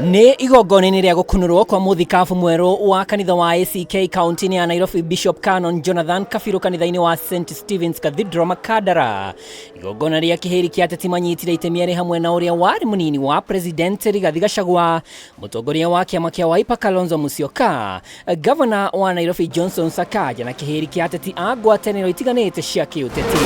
Ni igongona-inĩ rĩa gũkunũrwo kwa Muthikabu mwerũ wa kanitha wa ACK kaunti-inĩ ya Nairobi, Bishop Canon Jonathan Kabiru kanitha-inĩ wa St Stephen's Cathedral Makadara. Igongona rĩa kĩhĩri kĩa ateti manyitire itemi arĩ hamwe na ũrĩa warĩ mũnini wa President Rigathi Gachagua, mũtongoria wa kĩama kĩa Wiper Kalonzo Musyoka, Governor wa Nairobi Johnson Sakaja na kĩhĩri kĩa ateti a ngwatanĩro itiganĩte cia kĩũteti.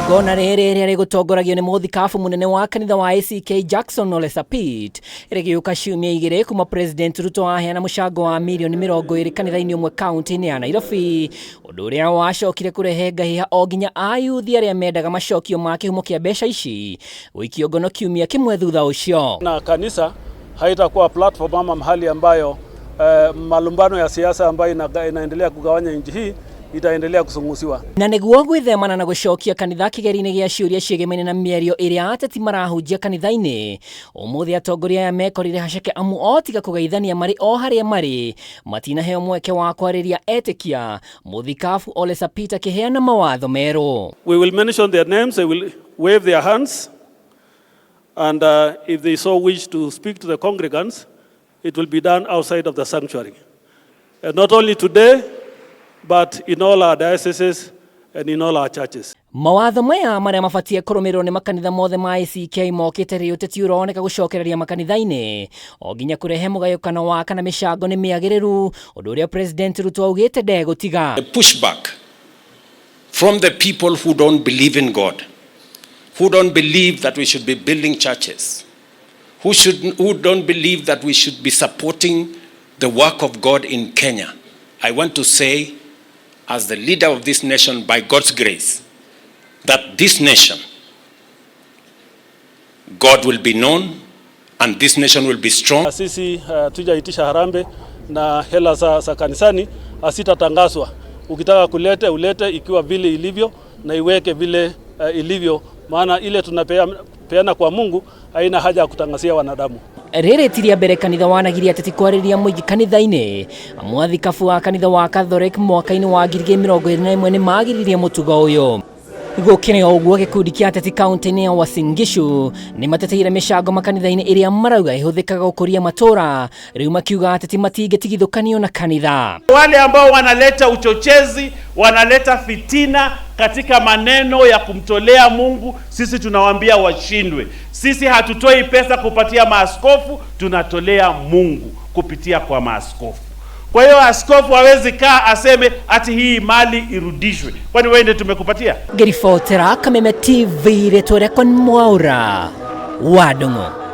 Igongona rĩrĩ rĩarĩ gũtongoragio nĩ Muthikabu munene wa kanitha wa ACK Jackson Ole Sapit, rĩgĩũka ciumia igĩrĩ kuma President Ruto aheana mũcango wa mirioni 20 kanitha-inĩ ũmwe kaunti-inĩ ya Nairobi, ũndũ ũrĩa wacokire kũrehe ngahĩha o nginya ayuthi arĩa mendaga macokio ma kĩhumo kĩa mbeca ici gũikio ngono kiumia kĩmwe thutha ũcio. Na kanisa haitakuwa platform ama mahali ambayo malumbano ya siasa ambayo inaendelea kugawanya nchi hii itaendelea kusungusiwa. Na nĩguo gwĩthemana na gũcokia kanitha kĩgeri-inĩ gĩa ciũria ciĩgemaine na mĩario ĩrĩa ateti marahunjia kanitha-inĩ, ũmũthĩ atongoria aya mekorire haceke amu otiga kũgeithania marĩ o harĩa marĩ, matinaheo mweke wa kwarĩria etĩkia. Muthikabu Ole Sapit akĩheana mawatho merũ. We will mention their names, they will wave their hands, and if they so wish to speak to the congregants, it will be done outside of the sanctuary. Not only today, but in all our dioceses and in all our churches. Mawatho maya marĩa mabatie kũrũmĩrĩrwo nĩ makanitha mothe ma ACK mokĩte rĩrĩa ũteti ũroneka gũcokereria makanitha-inĩ o nginya kũrehe mũgayũkano wa kana mĩcango nĩ mĩagĩrĩru, ũndũ ũrĩa President Ruto augĩte ndegũtiga. A pushback from the people who don't believe in God, who don't believe that we should be building churches, who don't believe that we should be supporting the work of God in Kenya. I want to say, as the leader of this nation, by God's grace, that this nation, God will be known and this nation will be strong. Sisi tujaitisha harambe na hela za kanisani asitatangazwa. Ukitaka kulete ulete ikiwa vile ilivyo na iweke vile ilivyo, maana ile tunapeana kwa Mungu haina haja ya kutangazia wanadamu. Rĩrĩ ti rĩa mbere kanitha wanagiria ateti kwarĩria mũingĩ kanitha-inĩ. Muthikabu wa kanitha wa Catholic mwaka-inĩ wa 2021 nĩ magiririe mũtugo ũyũ. Gũkĩrĩ o ũguo gĩkundi kĩa ateti kaunti-inĩ ya Uasin Gishu nĩ mateteire mĩcango makanitha-inĩ ĩrĩa marauga ĩhũthĩkaga gũkũria matũra, rĩu makiuga ateti matingĩtigithũkanio na kanitha. Wale ambao wanaleta uchochezi, wanaleta fitina katika maneno ya kumtolea Mungu, sisi tunawaambia washindwe. Sisi hatutoi pesa kupatia maaskofu, tunatolea Mungu kupitia kwa maaskofu. Kwa hiyo askofu hawezi kaa aseme ati hii mali irudishwe. Kwani wewe ndiye tumekupatia? Gerifotera Kameme TV retore kon mwaura. Wadongo.